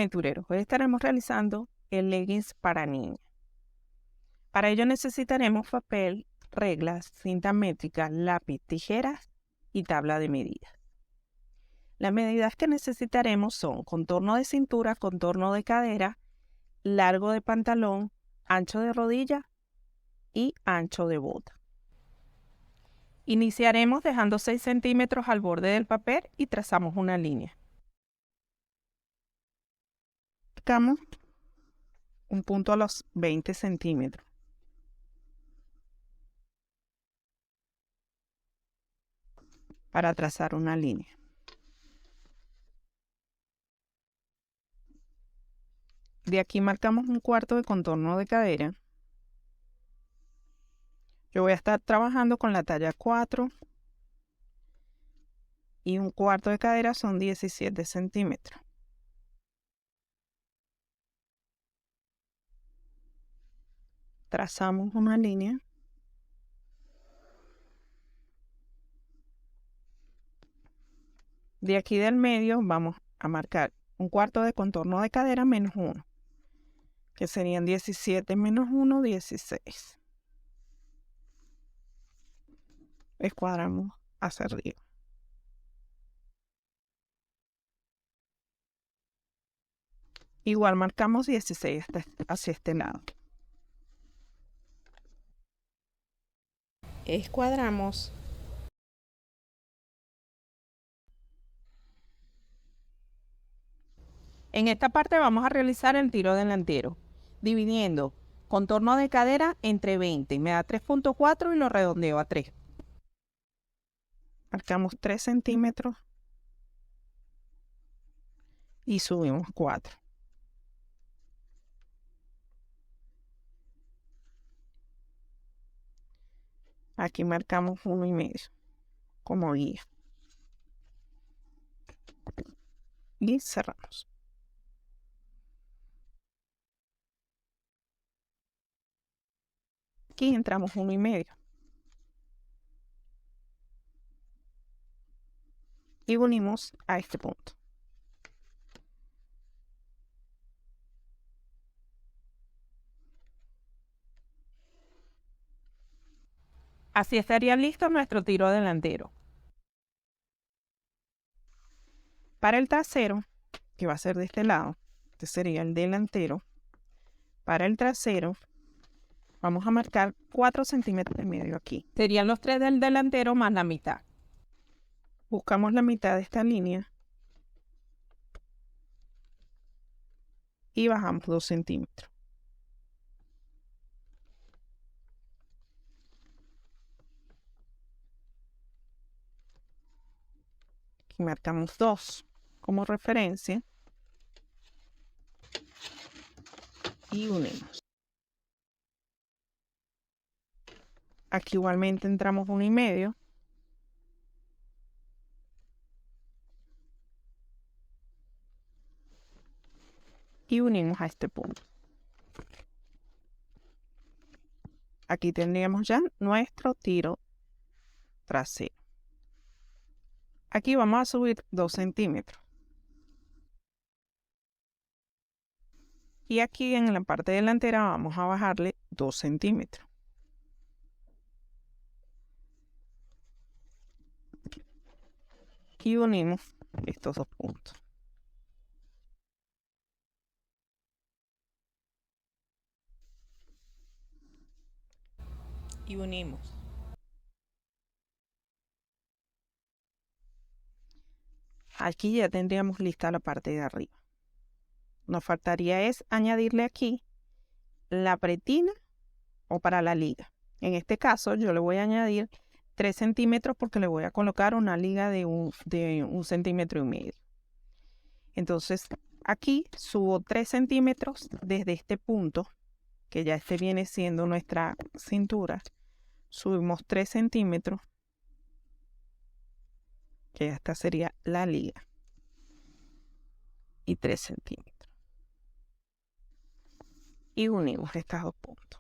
aventureros, hoy estaremos realizando el leggings para niña. Para ello necesitaremos papel, reglas, cinta métrica, lápiz, tijeras y tabla de medidas. Las medidas que necesitaremos son contorno de cintura, contorno de cadera, largo de pantalón, ancho de rodilla y ancho de bota. Iniciaremos dejando 6 centímetros al borde del papel y trazamos una línea. Marcamos un punto a los 20 centímetros. Para trazar una línea. De aquí marcamos un cuarto de contorno de cadera. Yo voy a estar trabajando con la talla 4 y un cuarto de cadera son 17 centímetros. Trazamos una línea. De aquí del medio vamos a marcar un cuarto de contorno de cadera menos 1, que serían 17 menos 1, 16. Escuadramos hacia arriba. Igual marcamos 16 hacia este lado. Escuadramos. En esta parte vamos a realizar el tiro delantero, dividiendo contorno de cadera entre 20. Me da 3.4 y lo redondeo a 3. Marcamos 3 centímetros y subimos 4. Aquí marcamos 1,5 como guía. Y cerramos. Aquí entramos 1,5. Y unimos a este punto. Así estaría listo nuestro tiro delantero. Para el trasero, que va a ser de este lado, este sería el delantero. Para el trasero, vamos a marcar 4 centímetros y medio aquí. Serían los 3 del delantero más la mitad. Buscamos la mitad de esta línea y bajamos 2 centímetros. Aquí marcamos 2 como referencia y unimos. Aquí igualmente entramos 1,5. Y unimos a este punto. Aquí tendríamos ya nuestro tiro trasero. Aquí vamos a subir 2 centímetros. Y aquí en la parte delantera vamos a bajarle 2 centímetros. Y unimos estos 2 puntos. Y unimos. Aquí ya tendríamos lista la parte de arriba. Nos faltaría es añadirle aquí la pretina o para la liga. En este caso yo le voy a añadir 3 centímetros porque le voy a colocar una liga de 1,5 centímetros. Entonces aquí subo 3 centímetros desde este punto, que ya este viene siendo nuestra cintura. Subimos 3 centímetros, que ya esta sería la liga. Y 3 centímetros. Y unimos estos 2 puntos.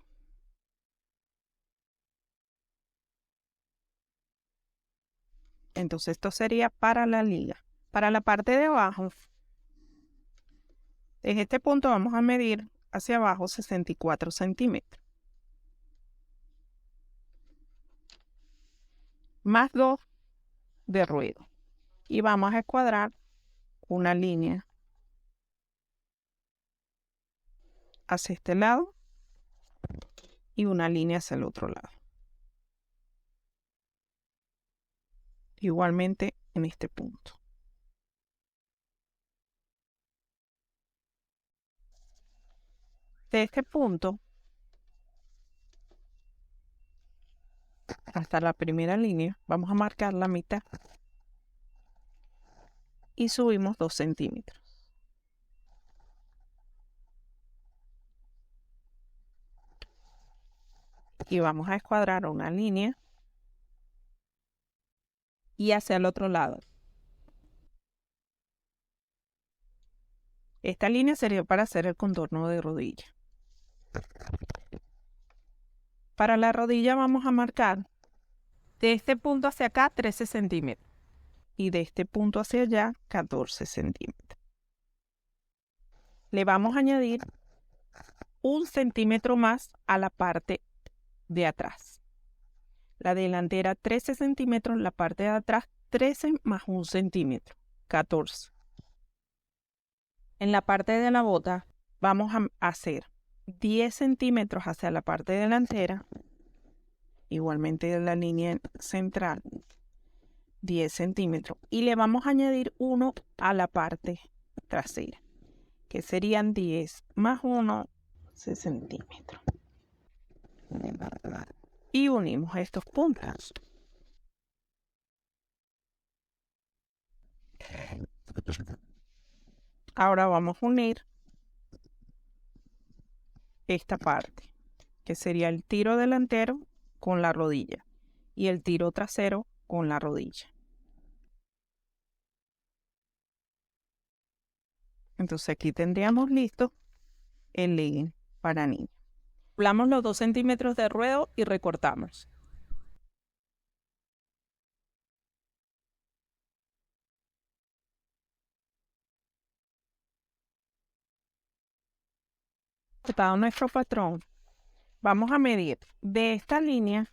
Entonces esto sería para la liga. Para la parte de abajo En este punto vamos a medir hacia abajo 64 centímetros. Más 2 de ruedo. Y vamos a escuadrar una línea hacia este lado y una línea hacia el otro lado. Igualmente en este punto. De este punto hasta la primera línea vamos a marcar la mitad y subimos 2 centímetros. Y vamos a escuadrar una línea y hacia el otro lado. Esta línea sería para hacer el contorno de rodilla. Para la rodilla vamos a marcar de este punto hacia acá 13 centímetros y de este punto hacia allá 14 centímetros. Le vamos a añadir 1 centímetro más a la parte de atrás. La delantera 13 centímetros, la parte de atrás 13 más 1 centímetro, 14. En la parte de la bota vamos a hacer 10 centímetros hacia la parte delantera, igualmente de la línea central, 10 centímetros. Y le vamos a añadir 1 a la parte trasera, que serían 10 más 1, 6 centímetros. Y unimos estos puntos. Ahora vamos a unir esta parte, que sería el tiro delantero con la rodilla y el tiro trasero con la rodilla. Entonces aquí tendríamos listo el legging para niña. Doblamos los 2 centímetros de ruedo y recortamos. Cortado nuestro patrón, vamos a medir de esta línea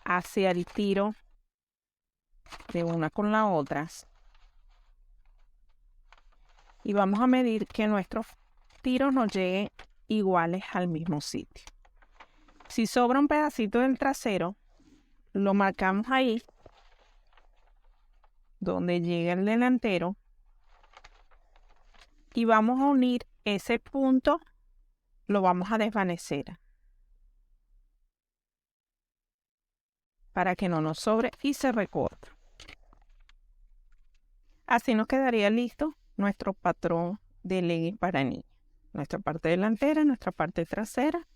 hacia el tiro de una con la otra y vamos a medir que nuestros tiros nos lleguen iguales al mismo sitio. Si sobra un pedacito del trasero, lo marcamos ahí donde llega el delantero y vamos a unir ese punto, lo vamos a desvanecer para que no nos sobre y se recorta. Así nos quedaría listo nuestro patrón de legging para niña. Nuestra parte delantera, nuestra parte trasera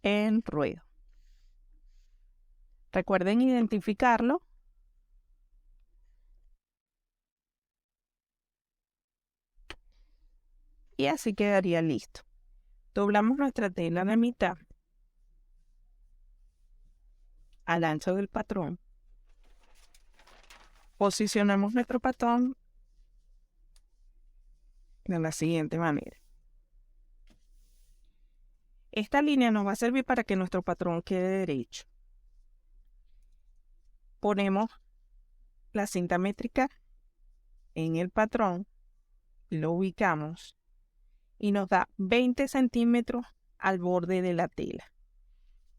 en ruedo. Recuerden identificarlo. Y así quedaría listo. Doblamos nuestra tela de mitad al ancho del patrón. Posicionamos nuestro patrón de la siguiente manera. Esta línea nos va a servir para que nuestro patrón quede derecho. Ponemos la cinta métrica en el patrón, lo ubicamos y nos da 20 centímetros al borde de la tela.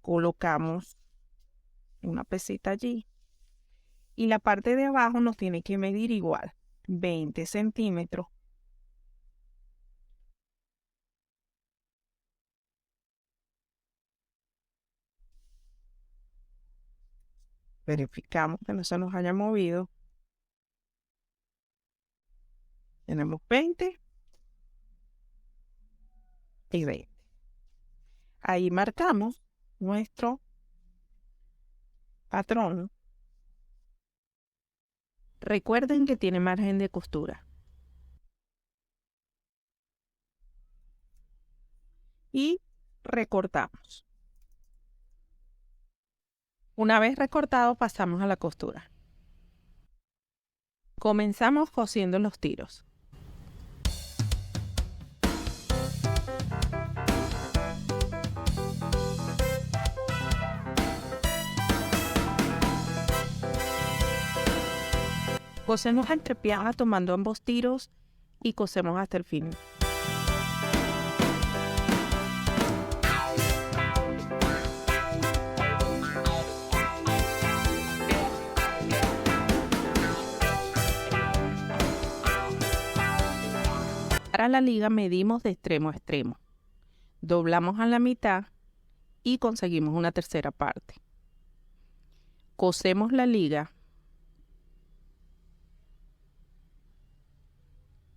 Colocamos una peseta allí y la parte de abajo nos tiene que medir igual, 20 centímetros. Verificamos que no se nos haya movido. Tenemos 20 y 20. Ahí marcamos nuestro patrón. Recuerden que tiene margen de costura. Y recortamos. Una vez recortado, pasamos a la costura. Comenzamos cosiendo los tiros. Cosemos entre piernas tomando ambos tiros y cosemos hasta el fin. Para la liga medimos de extremo a extremo. Doblamos a la mitad y conseguimos una tercera parte. Cosemos la liga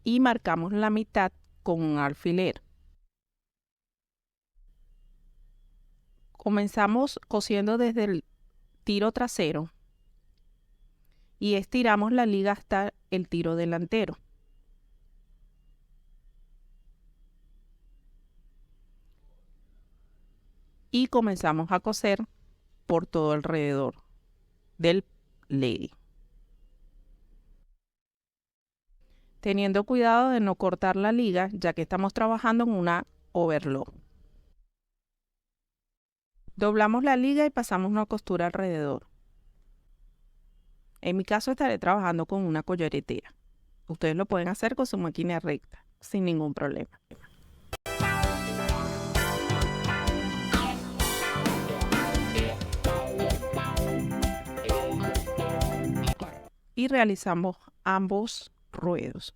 y marcamos la mitad con un alfiler. Comenzamos cosiendo desde el tiro trasero y estiramos la liga hasta el tiro delantero. Y comenzamos a coser por todo alrededor del lady, teniendo cuidado de no cortar la liga, ya que estamos trabajando en una overlock. Doblamos la liga y pasamos una costura alrededor. En mi caso estaré trabajando con una collaretera. Ustedes lo pueden hacer con su máquina recta, sin ningún problema. Y realizamos ambos ruedos.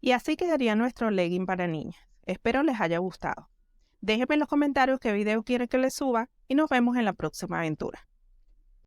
Y así quedaría nuestro legging para niñas. Espero les haya gustado. Déjenme en los comentarios qué video quieren que les suba y nos vemos en la próxima aventura.